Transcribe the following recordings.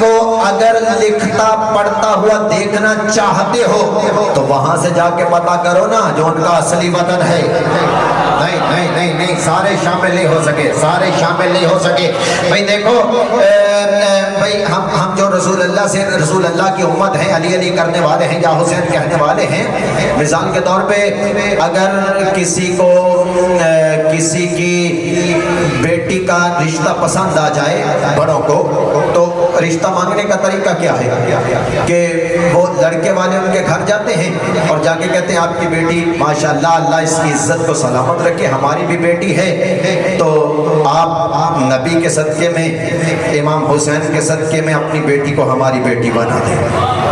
کو اگر لکھتا پڑھتا ہوا دیکھنا چاہتے ہو تو وہاں سے جا کے پتہ کرو نا جو ان کا اصلی وطن ہے۔ نہیں نہیں نہیں نہیں، سارے شامل نہیں ہو سکے، سارے شامل نہیں ہو سکے۔ بھئی دیکھو بھئی ہم جو رسول اللہ سے، رسول اللہ کی امت ہیں، علی علی کرنے والے ہیں یا حسین کہنے والے ہیں، مثال کے طور پہ اگر کسی کو کسی کی بیٹی کا رشتہ پسند آ جائے بڑوں کو، تو رشتہ مانگنے کا طریقہ کیا ہے کہ وہ لڑکے والے ان کے گھر جاتے ہیں اور جا کے کہتے ہیں آپ کی بیٹی ماشاءاللہ اللہ اس کی عزت کو سلامت رکھے، ہماری بھی بیٹی ہے، تو آپ نبی کے صدقے میں، امام حسین کے صدقے میں اپنی بیٹی کو ہماری بیٹی بنا دیں۔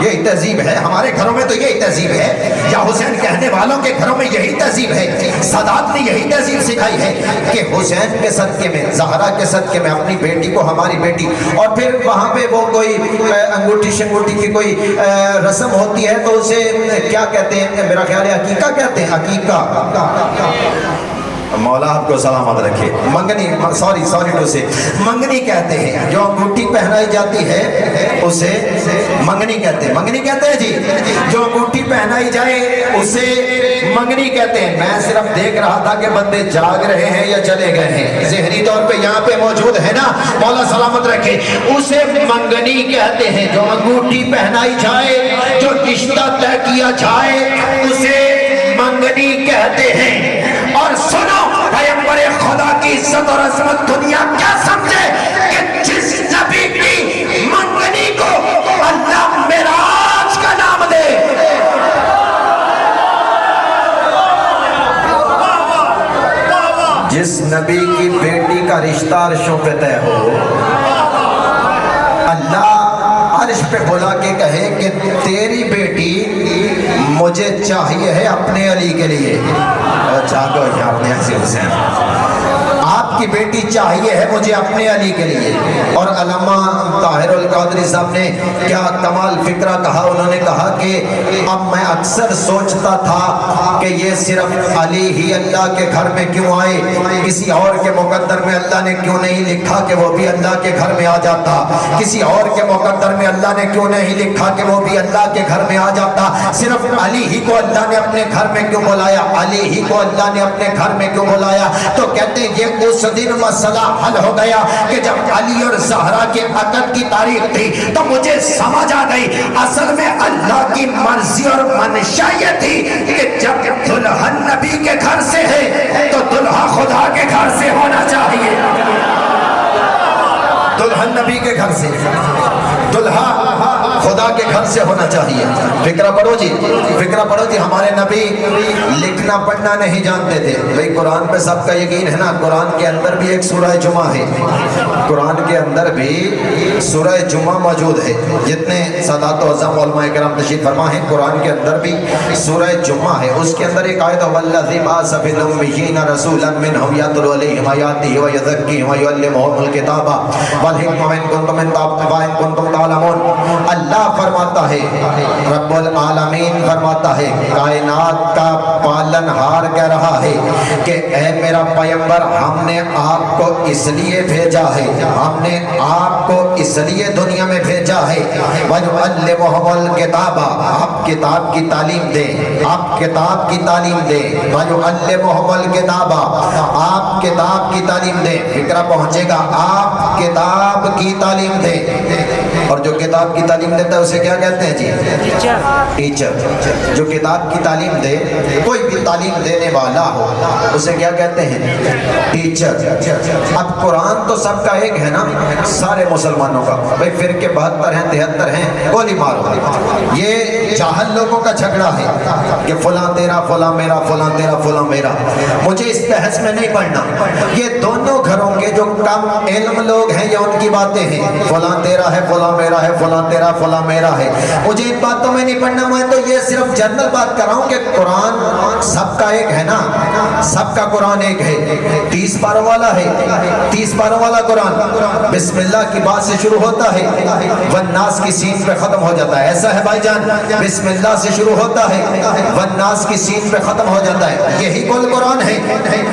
یہی تہذیب ہے ہمارے گھروں میں، تو یہی تہذیب ہے، یا حسین کہنے والوں کے گھروں میں یہی تہذیب ہے۔ سادات نے یہی تہذیب سکھائی ہے کہ حسین کے صدقے میں، زہرا کے صدقے میں اپنی بیٹی کو ہماری بیٹی، اور پھر وہاں پہ وہ کوئی انگوٹھی شنگوٹھی کی کوئی رسم ہوتی ہے تو اسے کیا کہتے ہیں، میرا خیال ہے عقیقہ کہتے ہیں، عقیقہ، مولا آپ کو سلامت رکھے، منگنی، سوری ٹو سے منگنی کہتے ہیں، جو انگوٹھی پہنائی جاتی ہے اسے منگنی کہتے ہیں، منگنی کہتے ہیں جی، جو انگوٹھی پہنائی جائے اسے منگنی کہتے ہیں۔ میں صرف دیکھ رہا تھا کہ بندے جاگ رہے ہیں یا چلے گئے ہیں، ذہنی طور پہ یہاں پہ موجود ہے نا، مولا سلامت رکھے، اسے منگنی کہتے ہیں۔ جو انگوٹھی پہنائی جائے، جو رشتہ طے کیا جائے اسے منگنی کہتے ہیں۔ اور سنو پیغمبر خدا کی عزت اور عظمت دنیا کیا سمجھے کہ جس نبی کی منگنی کو اللہ معراج کا نام دے، جس نبی کی بیٹی کا رشتہ عرشوں پہ طے ہو، اللہ عرش پہ بلا کے کہے کہ تیری بیٹی مجھے چاہیے ہے اپنے علی کے لیے، جاگو یا اپنے حسین، آپ کی بیٹی چاہیے ہے مجھے اپنے علی کے لیے۔ اور علامہ طاہر القادری صاحب نے کیا کمال فکرہ کہا، انہوں نے کہا کہ اب میں اکثر سوچتا تھا کہ یہ صرف علی ہی اللہ کے گھر میں کیوں آئے، کسی اور کے مقدر میں اللہ نے کیوں نہیں لکھا کہ وہ بھی اللہ کے گھر میں آ جاتا، کسی اور کے مقدر میں اللہ نے کیوں نہیں لکھا کہ وہ بھی اللہ کے گھر میں آ جاتا، صرف علی ہی کو اللہ نے اپنے گھر میں کیوں بلایا، علی ہی کو اللہ نے اپنے گھر میں کیوں بلایا؟ تو کہتے ہیں یہ اس دن مسئلہ حل ہو گیا کہ جب علی اور زہرا کے عقد کی تاریخ تھی تو مجھے سمجھ آ گئی اصل میں اللہ کی مرضی اور منشا یہ تھی کہ جب دلہن نبی کے گھر سے ہے تو دلہا خدا کے گھر سے ہونا چاہیے، دلہن نبی کے گھر سے، دلہا خدا کے گھر سے ہونا چاہیے۔ فکرہ پڑھو جی، فکرہ پڑھو جی، ہمارے نبی لکھنا پڑھنا نہیں جانتے تھے۔ بھئی قرآن پہ سب کا یقین ہے نا، قرآن کے اندر بھی ایک سورہ جمعہ ہے، قرآن کے اندر بھی سورہ جمعہ موجود ہے، جتنے سادات و عظام علماء کرام تشریف فرما ہیں، قرآن کے اندر بھی سورہ جمعہ ہے، اس کے اندر ایک آیت والذی بعث فی الأمیین رسولا منہم یتلو علیہم آیاتہ ویزکیہم ویعلمہم الکتاب والحکمہ وإن کنتم تعلمون۔ اللہ فرماتا ہے، رب العالمین فرماتا ہے، کائنات کا پالن ہار کہہ رہا ہے کہ اے میرا پیغمبر ہم نے آپ کو اس لیے بھیجا ہے، ہم نے آپ کو اس لیے دنیا میں بھیجا ہے، وَيُعَلِّمُهُمُ الْكِتَابَ، آپ کتاب کی تعلیم دیں، آپ کتاب کی تعلیم دیں، وَيُعَلِّمُهُمُ الْكِتَابَ، آپ کتاب کی تعلیم دیں، فکرہ پہنچے گا، آپ کتاب کی تعلیم دیں، اور جو کتاب کی تعلیم دیتا ہے اسے کیا کہتے ہیں جی؟ ٹیچر۔ جو کتاب کی تعلیم دے، کوئی بھی تعلیم دینے والا ہو اسے کیا کہتے ہیں؟ ٹیچر۔ اب قرآن تو سب کا ایک ہے نا، سارے مسلمانوں کا، بھئی فرقے 72 ہیں 73 ہیں، گولی مارو۔ یہ جاہل لوگوں کا جھگڑا ہے کہ فلاں تیرا، فلاں میرا، فلاں تیرا، فلاں میرا۔ مجھے اس بحث میں نہیں پڑھنا، یہ دونوں گھروں کے جو کم علم لوگ ہیں یہ ان کی باتیں ہیں، فلاں تیرا ہے، فلاں میرا ہے، فلاں تیرا، فلاں میرا ہے. مجھے ان باتوں میں نہیں پڑھنا. میں تو یہ صرف جنرل بات کر رہا ہوں کہ قرآن سب کا ایک ہے نا، سب کا قرآن ایک ہے. 30 پاروں والا ہے، 30 پاروں والا قرآن بسم اللہ کی بات سے شروع ہوتا ہے، والناس کی سین پہ ختم ہو جاتا ہے. ایسا ہے بھائی جان، بسم اللہ سے شروع ہوتا ہے، والناس کی سین پہ ختم ہو جاتا ہے. یہی کل قرآن ہے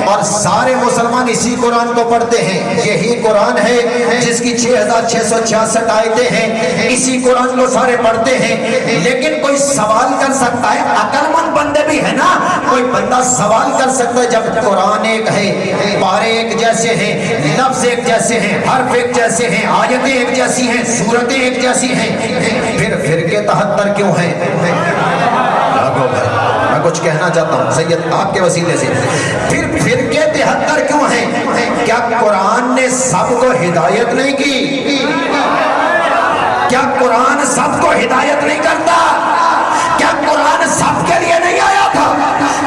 اور سارے مسلمان اسی قرآن کو پڑھتے ہیں. یہی قرآن ہے جس کی 6666 آیتیں ہیں، اسی قرآن کو سارے پڑھتے ہیں. لیکن کوئی سوال کر سکتا ہے، عقل مند بندے بھی ہے نا، کوئی بندہ سوال کر سکتا ہے جب قرآن ایک ہے، پارے ایک جیسے ہیں، لفظ ایک جیسے ہیں، حرف ایک جیسے ہیں، آیتیں ایک جیسی ہیں، سورتیں ایک جیسی ہیں، پھر فرقے 73 کیوں ہیں؟ میں کچھ کہنا چاہتا ہوں سید آپ کے وسیلے سے، پھر فرقے 73 کیوں ہیں؟ کیا قرآن نے سب کو ہدایت نہیں کی؟ کیا قرآن سب کو ہدایت نہیں کرتا؟ کیا قرآن سب کے لیے نہیں آیا تھا؟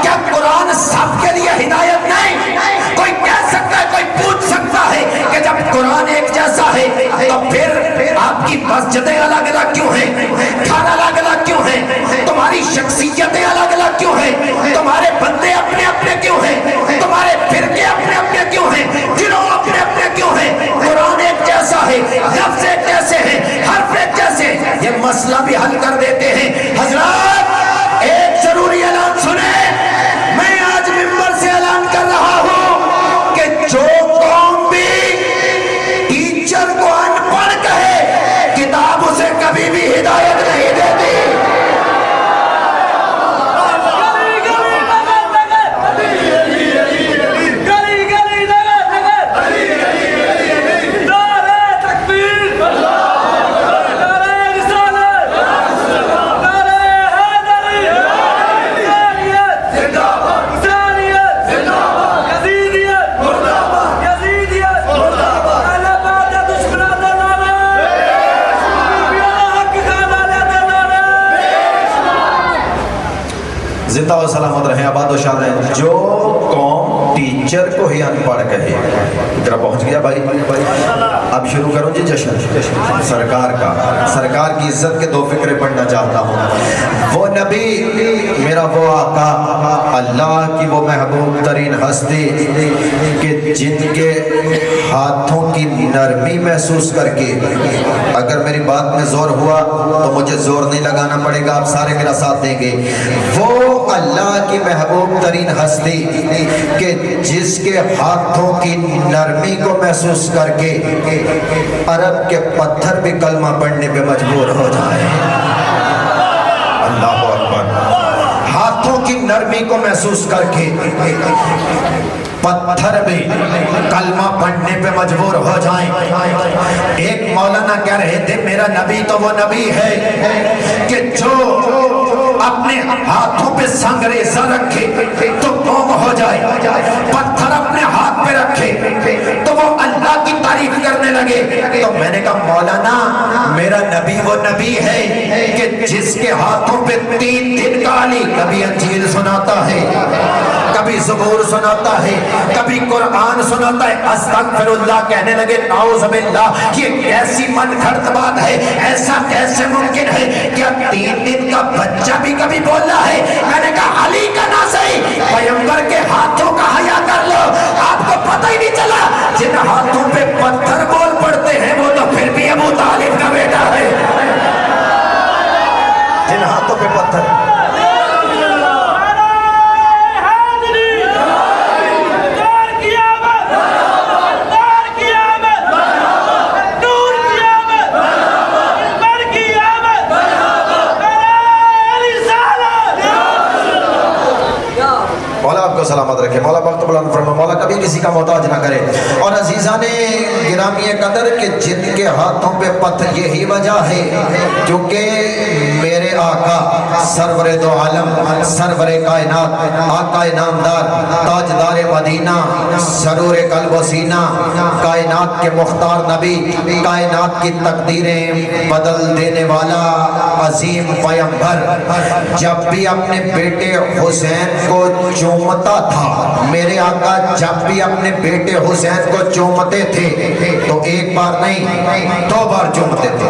کیا قرآن سب کے لیے ہدایت نہیں؟ کوئی کہہ سکتا ہے، کوئی پوچھ سکتا ہے کہ جب قرآن ایک جیسا ہے تو پھر آپ کی مسجدیں الگ الگ کیوں ہیں؟ گھر الگ الگ کیوں ہیں؟ تمہاری شخصیتیں الگ الگ کیوں ہیں؟ تمہارے بندے اپنے اپنے کیوں ہیں؟ تمہارے فرقے اپنے اپنے کیوں ہیں؟ گروہ اپنے اپنے کیوں ہیں؟ قرآن ایک جیسا ہے، لفظ ایک جیسے ہیں، حرف ایک جیسے. یہ مسئلہ بھی حل کر دیتے ہیں. حضرات ایک ضروری اعلان سنیں، میں آج منبر سے اعلان کر رہا ہوں کہ جو قوم بھی ٹیچر کو ان پڑھ کہے، کتاب اسے کبھی بھی ہدایت نہیں دیتی. زندہ و سلامت رہیں، آباد و شاد رہیں. جو قوم ٹیچر کو ہی ان پڑھ کہے. ذرا پہنچ گیا بھائی. اب شروع کروں جی جشن سرکار کا. سرکار کی عزت کے 2 فقرے پڑھنا چاہتا ہوں. وہ نبی میرا وہ آقا، اللہ کی وہ محبوب ترین ہستی کہ جن کے ہاتھوں کی نرمی محسوس کر کے، اگر میری بات میں زور ہوا تو مجھے زور نہیں لگانا پڑے گا، آپ سارے میرا ساتھ دیں گے. وہ اللہ کی محبوب ترین ہستی کہ جس کے ہاتھوں کی نرمی کو محسوس کر کے عرب کے پتھر بھی کلمہ پڑھنے پہ مجبور ہو جائے. اللہ اکبر. ہاتھوں کی نرمی کو محسوس کر کے پتھر بھی کلمہ پڑھنے پہ مجبور ہو جائیں. ایک مولانا کہہ رہے تھے میرا نبی تو وہ نبی ہے کہ جو اپنے ہاتھوں پہ سنگ ریزہ رکھے تو قوم ہو جائے، پتھر اپنے ہاتھ پہ رکھے تو وہ اللہ کی تعریف کرنے لگے. تو میں نے کہا مولانا میرا نبی وہ نبی ہے کہ جس کے ہاتھوں پہ 3 دن کا علی، کبھی انجیل سناتا ہے، کبھی زبور سناتا ہے، کبھی قرآن سناتا ہے. استغفر اللہ کہنے لگے، نعوذ باللہ. یہ کیسی من گھڑت بات ہے، ایسا کیسے ممکن ہے؟ کیا 3 دن کا بچہ بھی کبھی بول رہا ہے؟ میں نے کہا علی کا نہ صحیح، پیغمبر کے ہاتھوں کا حیا کر لو. آپ کو پتہ ہی نہیں چلا جن ہاتھوں پہ پتھر بول پڑتے ہیں وہ تو پھر بھی ابو طالب کا بیٹا ہے. جن ہاتھوں پہ پتھر سلامت رکھے. مولا وقت بلند فرمائے، مولا کبھی کسی کا محتاج نہ کرے. اور عزیزان گرامی قدر کہ جن کے ہاتھوں پہ پتھر، یہی وجہ ہے کیونکہ میرے آقا سرور دو عالم، سرور کائنات، آقا نامدار، تاجدار مدینہ، سرور قلب و سینہ، کائنات کے مختار نبی، کائنات کی تقدیریں بدل دینے والا عظیم پیغمبر، جب بھی اپنے بیٹے حسین کو چومتا تھا، میرے آقا جب بھی اپنے بیٹے حسین کو چومتے تھے تو ایک بار نہیں 2 بار چومتے تھے.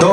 2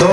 2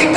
1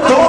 2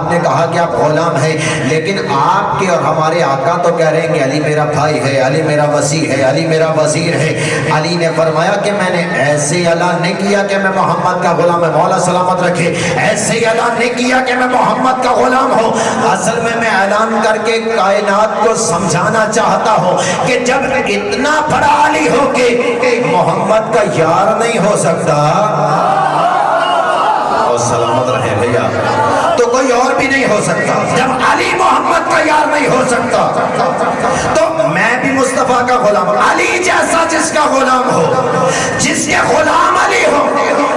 آپ نے کہا کہ آپ غلام ہیں، لیکن آپ کے اور ہمارے آقا تو کہہ رہے ہیں کہ علی میرا بھائی ہے، علی میرا وسیع ہے، علی میرا وزیر ہے۔ علی نے فرمایا کہ میں نے ایسے اعلان نہیں کیا کہ میں محمد کا غلام ہے، مولا سلامت رکھے، ایسے اعلان نہیں کیا کہ میں محمد کا غلام ہوں، اصل میں اعلان کر کے کائنات کو سمجھانا چاہتا ہوں کہ جب اتنا بڑا علی ہو کے محمد کا یار نہیں ہو سکتا، اور سلامت رہے بھیا، تو کوئی اور بھی نہیں ہو سکتا۔ جب علی محمد کا یار نہیں ہو سکتا تو میں بھی مصطفیٰ کا غلام ہوں۔ علی جیسا جس کا غلام ہو، جس کے غلام علی ہو،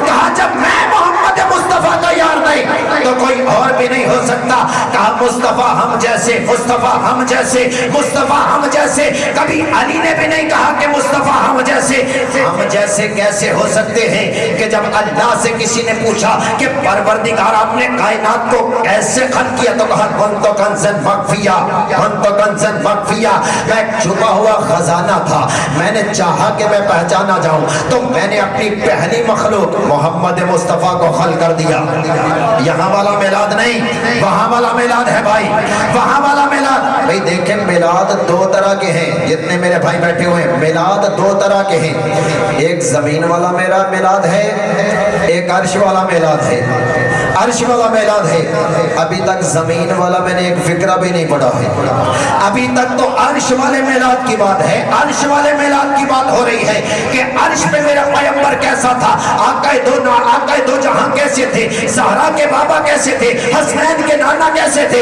کہا جب میں محمد مصطفیٰ کا یار نہیں تو کوئی اور بھی نہیں ہو سکتا۔ کہا مصطفیٰ ہم جیسے، مصطفیٰ ہم جیسے، مصطفیٰ ہم جیسے۔ کبھی علی نے بھی نہیں کہا کہ مصطفیٰ ہم جیسے۔ ہم جیسے کیسے ہو سکتے ہیں کہ جب اللہ سے کسی نے پوچھا کہ پروردگار آپ نے کائنات کو کیسے خلق کیا، تو کہا کنت کنزا مخفیا، کنت کنزا مخفیا، میں ایک چھپا ہوا خزانہ تھا، میں نے چاہا کہ میں پہچانا جاؤں تو میں نے اپنی پہلی مخلوق محمد مصطفیٰ کو خلق کر دیا۔ یہاں والا میلاد نہیں، وہاں والا میلاد ہے بھائی، وہاں والا میلاد۔ بھائی دیکھیں میلاد دو طرح کے ہیں، جتنے میرے بھائی بیٹھے ہوئے ہیں میلاد دو طرح کے ہیں، ایک زمین والا میرا میلاد ہے، ایک عرش والا میلاد ہے۔ عرش والا میلاد ہے، ابھی تک زمین والا میں نے ایک فکرہ بھی نہیں پڑھا ہے، ابھی تک تو عرش والے میلاد کی بات ہے، عرش والے میلاد کی بات ہو رہی ہے کہ عرش پہ میرا پیغمبر کیسا تھا، آقا دو جہاں کیسے تھے، زہرا کے بابا کیسے تھے، حسنین کے نانا کیسے تھے۔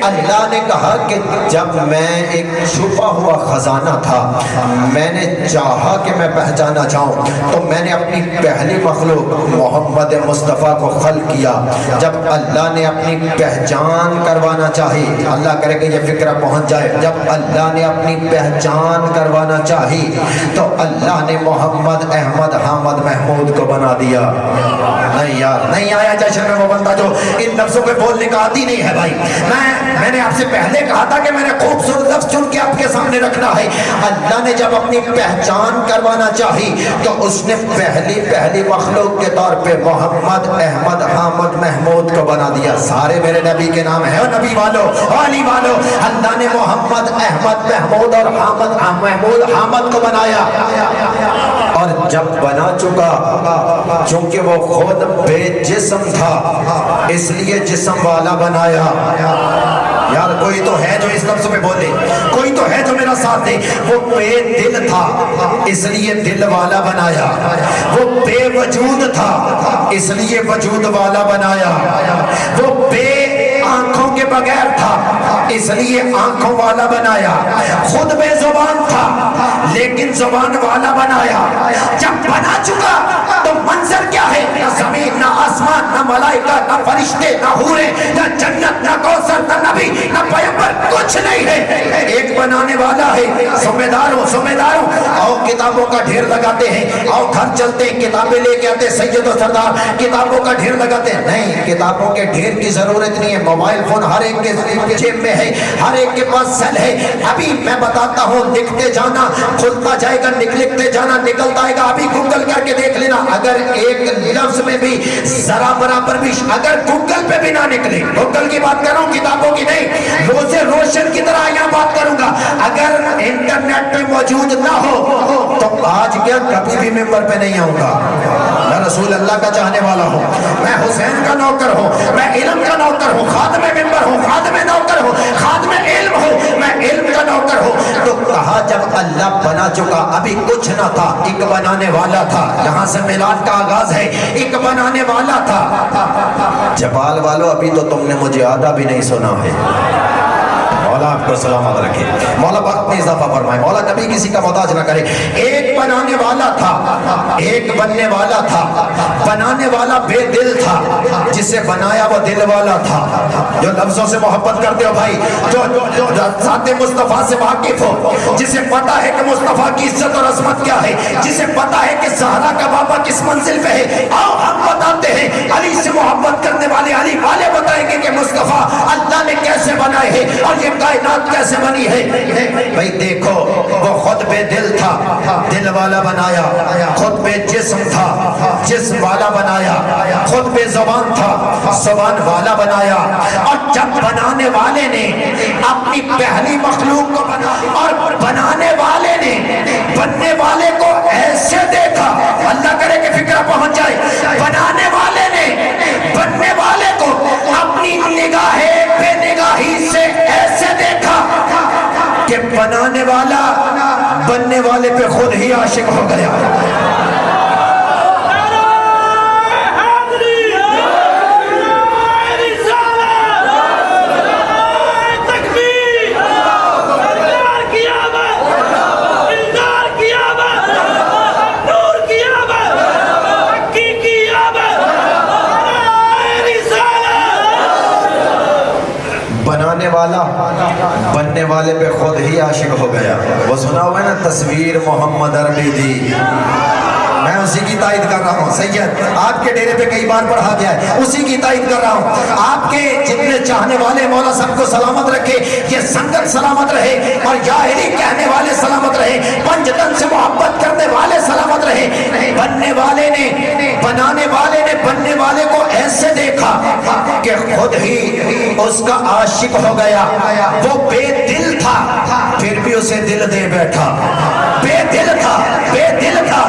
اللہ نے کہا کہ جب میں ایک چھپا ہوا خزانہ تھا، میں نے چاہا کہ میں پہچانا جاؤں تو میں نے اپنی پہلی مخلوق محمد مصطفیٰ کو خلق کیا۔ جب اللہ نے اپنی پہچان کروانا چاہی، اللہ کرے کہ یہ فکرہ پہنچ جائے، جب اللہ نے اپنی پہچان کروانا چاہی تو اللہ نے محمد احمد حامد محمود کو بنا دیا۔ نہیں یار، نہیں آیا جشن میں وہ بندہ جو ان لفظوں پہ بولنے کا عادی نہیں ہے بھائی۔ میں نے آپ سے پہلے کہا تھا کہ میں نے خوبصورت لفظ چن کے آپ کے سامنے رکھنا ہے۔ اللہ نے جب اپنی پہچان کروانا چاہی تو اس نے پہلی مخلوق کے طور پہ محمد احمد حامد محمود کو بنا دیا۔ سارے میرے نبی کے نام ہیں، نبی والو، علی والو، اللہ نے محمد احمد محمود اور حامد محمود حامد کو بنایا۔ اور جب بنا چکا، چونکہ وہ خود بے جسم تھا اس لیے جسم والا بنایا۔ یار کوئی تو ہے جو اس لفظ پہ بولے، کوئی تو ہے جو میرا ساتھ دے۔ وہ بے دل تھا اس لیے دل والا بنایا، وہ بے وجود تھا اس لیے وجود والا بنایا، وہ بے آنکھوں کے بغیر تھا اس لیے آنکھوں والا بنایا، خود بے زبان تھا لیکن زبان والا بنایا۔ جب بنا چکا تو منظر کیا ہے؟ نہ زمین، نہ آسمان، نہ ملائکہ، نہ فرشتے، نہ حوریں، نہ جنت، نہ کوثر، نہ نبی، نہ پیغمبر، کچھ نہیں ہے۔ ایک بنانے والا ہے۔ ذمہ داروں آؤ کتابوں کا ڈھیر لگاتے ہیں، آؤ گھر چلتے ہیں کتابیں لے کے آتے، سید و سردار کتابوں کا ڈھیر لگاتے ہیں۔ نہیں، کتابوں کے ڈھیر کی ضرورت نہیں ہے، موبائل فون ہر ایک کے جیب میں ہے، ہر ایک کے پاس سیل ہے۔ ابھی میں بتاتا ہوں، لکھتے جانا، کھلتا جائے گا، لکھتے جانا، نکلتا آئے گا۔ ابھی گوگل کر کے دیکھ لینا، اگر ایک لفظ میں بھی ذرا برابر بھی اگر گوگل پہ بھی نہ نکلے، گوگل کی بات کر رہا ہوں کتابوں کی نہیں، روزے روشن کی طرح یہاں بات کروں گا، اگر انٹرنیٹ پہ موجود نہ ہو تو آج کیا کبھی بھی ممبر پہ نہیں آؤں گا۔ میں رسول اللہ کا چاہنے والا ہوں، میں حسین کا نوکر ہوں، میں علم کا نوکر ہوں، خادم ممبر ہوں، خادم نوکر ہوں، خادم علم ہوں، میں علم کا نوکر ہوں۔ تو کہا جب اللہ بنا چکا، ابھی کچھ نہ تھا، ایک بنانے والا تھا۔ یہاں سے میلاد کا آغاز ہے، ایک بنانے والا تھا۔ جبال والو ابھی تو تم نے مجھے آدھا بھی نہیں سنا ہے۔ مولا آپ کو سلامت رکھے، مولا وقت میں اضافہ فرمائے، مولا کبھی کسی کا محتاج نہ کرے۔ ایک بنانے والا تھا، ایک بننے والا تھا۔ بنانے والا بے دل تھا، جسے بنایا وہ دل والا تھا۔ جو لفظوں سے محبت کرتے ہو بھائی، جو ذات مصطفیٰ سے واقف ہو، جسے پتا ہے کہ مصطفیٰ کی عزت اور عظمت کیا ہے، جسے پتا ہے کہ زہرا کا بابا کس منزل پہ ہے، آؤ ہم بتاتے ہیں۔ علی سے محبت کرنے والے علی والے بتائیں گے کہ مصطفیٰ اللہ نے کیسے بنائے ہیں اور یہ کائنات کیسے بنی ہے۔ بھئی دیکھو، وہ خود بے دل تھا، دل والا بنایا، خود پہ جسم تھا، جسم والا بنایا، خود پہ زبان تھا، زبان والا بنایا، اور جب بنانے والے نے اپنی پہلی مخلوق کو بنا اور بنانے والے نے بننے والے کو ایسے دیکھا، اللہ کرے کہ فکر پہنچ جائے، بنانے والے نے بننے والے کو اپنی نگاہ بے نگاہی سے ایسے دیکھا کہ بنانے والا بننے والے پہ خود ہی عاشق ہو گیا۔ بنانے والا بننے والے پہ خود ہی عاشق ہو گیا۔ وہ سنا ہوا ہے نا تصویر محمد عربی دی، میں اسی کی تائید کر رہا ہوں۔ سید آپ کے ڈیرے پہ کئی بار پڑھا گیا ہے، اسی کی تائید کر رہا ہوں۔ آپ کے جتنے چاہنے والے مولا سب کو سلامت رکھے، یہ سنگت سلامت رہے، اور یاہری کہنے والے سلامت رہے، پنجتن سے محبت کرنے والے سلامت رہے۔ بننے والے نے بنانے والے نے بننے والے کو ایسے دیکھا کہ خود ہی اس کا عاشق ہو گیا۔ وہ بے دل تھا پھر بھی اسے دل دے بیٹھا، بے دل تھا، بے دل تھا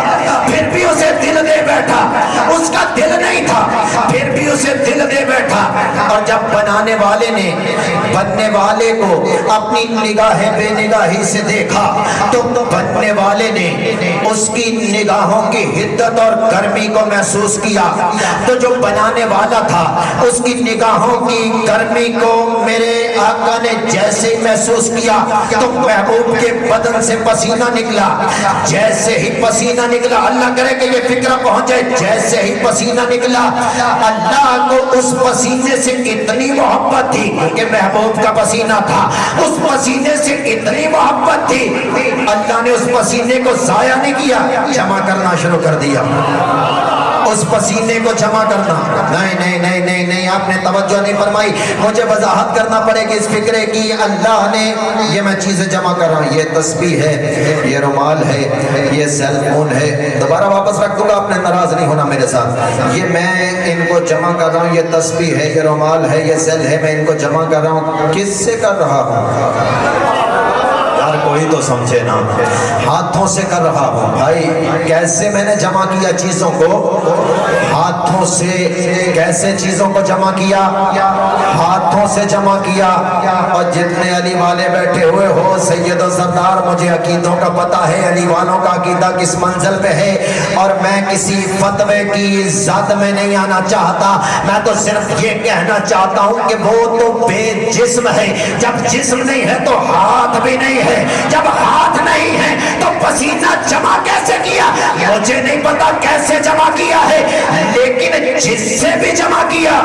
پھر بھی اسے دل دے بیٹھا، اس کا دل نہیں تھا پھر بھی اسے دل دے بیٹھا۔ اور جب بنانے والے نے بننے والے کو اپنی نگاہ بے نگاہی سے دیکھا تو بننے والے نے اس کی نگاہوں کی حدت اور گرمی کو محسوس کیا، تو جو بنانے والا تھا اس کی نگاہوں کی گرمی کو میرے آقا نے جیسے ہی محسوس کیا تو محبوب کے بدن سے پسینہ نکلا۔ جیسے ہی پسینہ نکلا، اللہ کرے کہ یہ فکرہ پہنچ جائے، جیسے ہی پسینہ نکلا اللہ کو اس پسینے سے اتنی محبت تھی، کیونکہ محبوب کا پسینہ تھا، اس پسینے سے اتنی محبت تھی اللہ نے اس پسینے کو ضائع نہیں کیا، جمع کرنا شروع کر دیا۔ اس پسینے کو جمع کرنا، نہیں نہیں نہیں نہیں نہیں، آپ نے توجہ نہیں فرمائی، مجھے وضاحت کرنا پڑے گی اس فکرے کی۔ اللہ نے یہ میں چیزیں جمع کر رہا ہوں، یہ تسبیح ہے، یہ رومال ہے، یہ سیل فون ہے، دوبارہ واپس رکھ دوں گا، آپ نے ناراض نہیں ہونا میرے ساتھ۔ یہ میں ان کو جمع کر رہا ہوں، یہ تسبیح ہے، یہ رومال ہے، یہ سیل ہے، میں ان کو جمع کر رہا ہوں، کس سے کر رہا ہوں؟ یار کوئی تو سمجھے نا، ہاتھوں سے کر رہا ہوں بھائی۔ کیسے میں نے جمع کیا چیزوں کو؟ ہاتھوں سے۔ کیسے چیزوں کو جمع کیا؟ ہاتھوں سے جمع کیا۔ اور جتنے علی والے بیٹھے ہوئے ہو سید و سردار، مجھے عقیدوں کا پتہ ہے، علی والوں کا عقیدہ کس منزل پہ ہے، اور میں کسی فتوے کی ذات میں نہیں آنا چاہتا، میں تو صرف یہ کہنا چاہتا ہوں کہ وہ تو بے جسم ہے، جب جسم نہیں ہے تو ہاتھ بھی نہیں ہے، جب ہاتھ نہیں ہے تو پسینہ جمع کیسے کیا؟ مجھے نہیں پتا کیسے جمع کیا ہے، لیکن جس سے بھی جمع کیا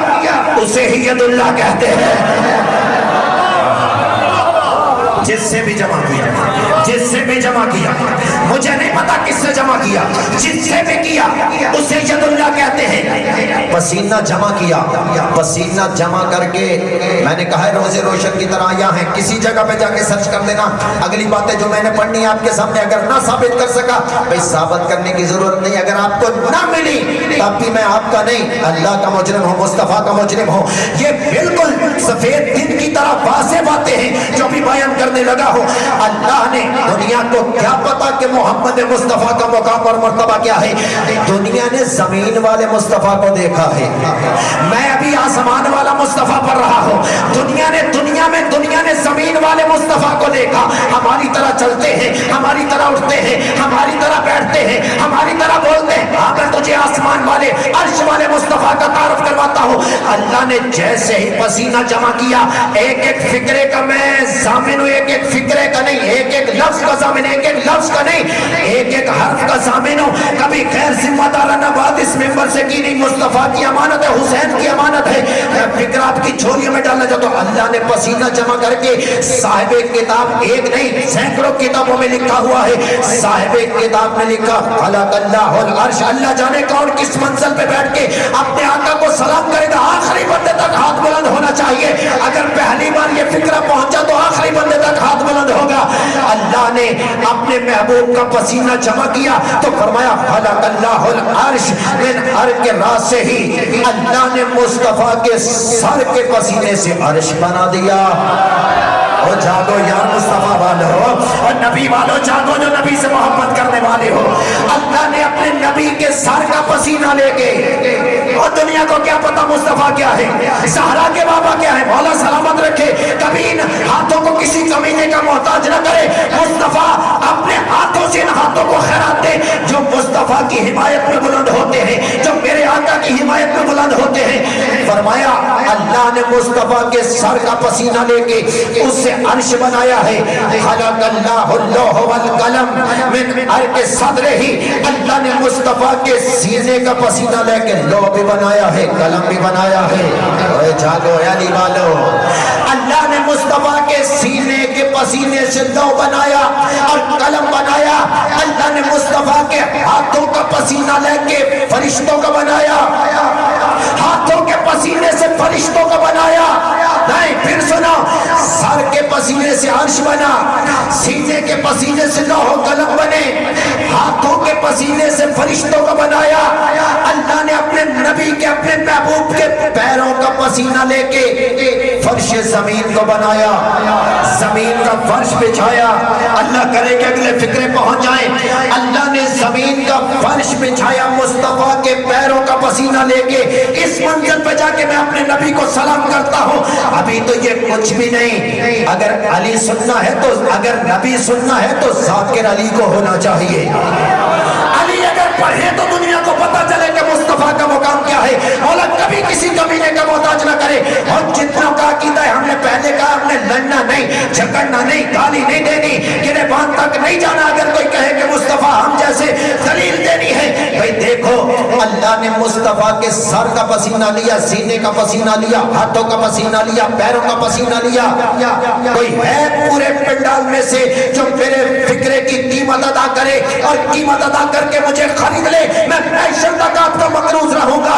اسے ہی ید اللہ کہتے ہیں۔ جس سے بھی جمع کیا، جس سے بھی جمع کیا، مجھے نہیں پتا کس سے جمع کیا، جس سے بھی کیا اسے ید اللہ کہتے ہیں۔ پسینہ جمع کیا، پسینہ جمع کر کے میں نے کہا ہے روزے روشن کی طرح یہاں ہیں، کسی جگہ پہ جا کے سرچ کر دینا۔ اگلی باتیں جو میں نے پڑھنی آپ کے سامنے، اگر نہ ثابت کر سکا بھئی ثابت کرنے کی ضرورت نہیں، اگر آپ کو نہ ملی تب بھی میں آپ کا نہیں، اللہ کا مجرم ہوں، مصطفیٰ کا مجرم ہوں۔ یہ بالکل سفید دن کی طرح واضح باتیں ہیں جو بھی بیان کرنے لگا ہو۔ اللہ نے دنیا کو کیا پتا کہ محمد مصطفیٰ کا مقام اور مرتبہ کیا ہے؟ دنیا نے زمین والے مصطفیٰ کو دیکھا ہے، میں ابھی آسمان والا مصطفیٰ پڑھ رہا ہوں۔ دنیا نے زمین والے مصطفیٰ کو دیکھا، ہماری طرح چلتے ہیں، ہماری طرح اٹھتے ہیں، ہماری طرح بیٹھتے ہیں، ہماری طرح بولتے ہیں۔ ہاں میں تجھے آسمان والے عرش والے مصطفیٰ کا تعارف کرواتا ہوں۔ اللہ نے جیسے ہی پسینہ جمع کیا، ایک ایک فکرے کا میں ضامن ہوں، ایک ایک فکرے کا نہیں، ایک ایک لفظ کا ضامن، ایک ایک لفظ کا نہیں، ایک ایک حرف کا ضامن ہوں۔ کبھی غیر ذمہ دارانہ بات اس اس ممبر سے کی نہیں، مصطفیٰ کی امانت ہے، حسین کی امانت ہے، فکر آپ کی جھولیوں میں ڈالنا چاہتا ہوں۔ اللہ نے پسینہ جمع کر کے صاحب کتاب ایک نہیں سینکڑوں کتابوں میں لکھا ہوا ہے، صاحب کتاب میں لکھا خلق اللہ العرش، اللہ جانے کون کس منزل پہ بیٹھ کے اپنے آقا کو سلام کرے گا، آخری بندے تک ہاتھ بلند ہونا چاہیے، اگر پہلی بار یہ فکرہ پہنچا تو آخری بندے تک ہاتھ بلند ہوگا۔ اللہ نے اپنے محبوب کا پسینہ جمع کیا تو فرمایا خلق اللہ العرش، من عرش کے راز سے ہی اللہ نے مصطفیٰ کے سر کے پسینے سے عرش بنا دیا۔ او جاگو یار مصطفیٰ والو اور نبی والو، جاگو جو نبی سے محبت کرنے والے ہو۔ اللہ نے اپنے نبی کے سر کا پسینہ لے کے، اور دنیا کو کیا پتا مصطفیٰ کیا ہے، زہرا کے بابا کیا ہے، مولا سلامت رکھے، کبھی ان ہاتھوں کو کسی کمینے کا محتاج نہ کرے۔ مصطفیٰ اپنے ہاتھوں سے ان ہاتھوں کو خیرات دے جو مصطفیٰ کی حمایت میں بلند ہوتے ہیں، جو میرے آقا کی حمایت میں بلند ہوتے ہیں۔ فرمایا اللہ نے مصطفیٰ کے سر کا پسینہ لے کے اس سے عرش بنایا ہے۔ خلق اللہ اللوح والقلم، من عرش صدر ہی اللہ نے مصطفیٰ کے سینے کا پسینہ لے کے لوح بھی بنایا ہے، قلم بھی بنایا ہے۔ اے جاگو علی والو، اللہ نے مصطفیٰ کے سینے کے پسینے سے لوح بنایا اور قلم بنایا۔ اللہ نے مصطفیٰ کے ہاتھوں کا پسینہ لے کے فرشتوں کا بنایا، ہاتھوں کے پسینے سے فرشتوں کا بنایا۔ نہیں پھر سنو، سر کے پسینے سے عرش بنا، سینے کے پسینے سے لوح و قلم بنے، ہاتھوں کے پسینے سے فرشتوں کا بنایا۔ اللہ نے اپنے نبی کے، اپنے محبوب کے پیروں کا پسینہ لے کے فرش زمین کو بنایا، زمین کا فرش بچھایا۔ اللہ کرے کہ اگلے فکرے پہنچ جائیں۔ اللہ نے زمین کا فرش بچھایا مصطفیٰ کے پیروں کا پسینہ لے کے۔ اس منزل پہ جا کے میں اپنے نبی کو سلام کرتا ہوں۔ ابھی تو یہ کچھ بھی نہیں، اگر علی سننا ہے تو، اگر نبی سننا ہے تو ذاکر علی کو ہونا چاہیے۔ علی اگر پڑھے تو دنیا کو پتا چلے کہ مصطفیٰ کا مقام کیا ہے۔ مولا کبھی کسی کمینے کا محتاج نہ کرے۔ اور جتنا کا عقیدہ ہے، ہم نے پہلے کہا، ہم نے لڑنا نہیں، جھگڑنا نہیں، گالی نہیں دینی، گریبان تک نہیں جانا۔ اگر کوئی کہے کہ مصطفیٰ ہم جیسے دلیل دینی ہے، بھئی دیکھو اللہ نے مصطفیٰ کے سر کا پسینہ لیا، سینے کا پسینہ لیا، ہاتھوں کا پسینہ لیا، پیروں کا پسینہ لیا۔ کوئی ہے پورے پنڈال میں سے جو میرے فکرے کی قیمت ادا کرے اور قیمت ادا کر کے مجھے خرید لے؟ میں معیشت تک آپ کا مقروض رہوں گا۔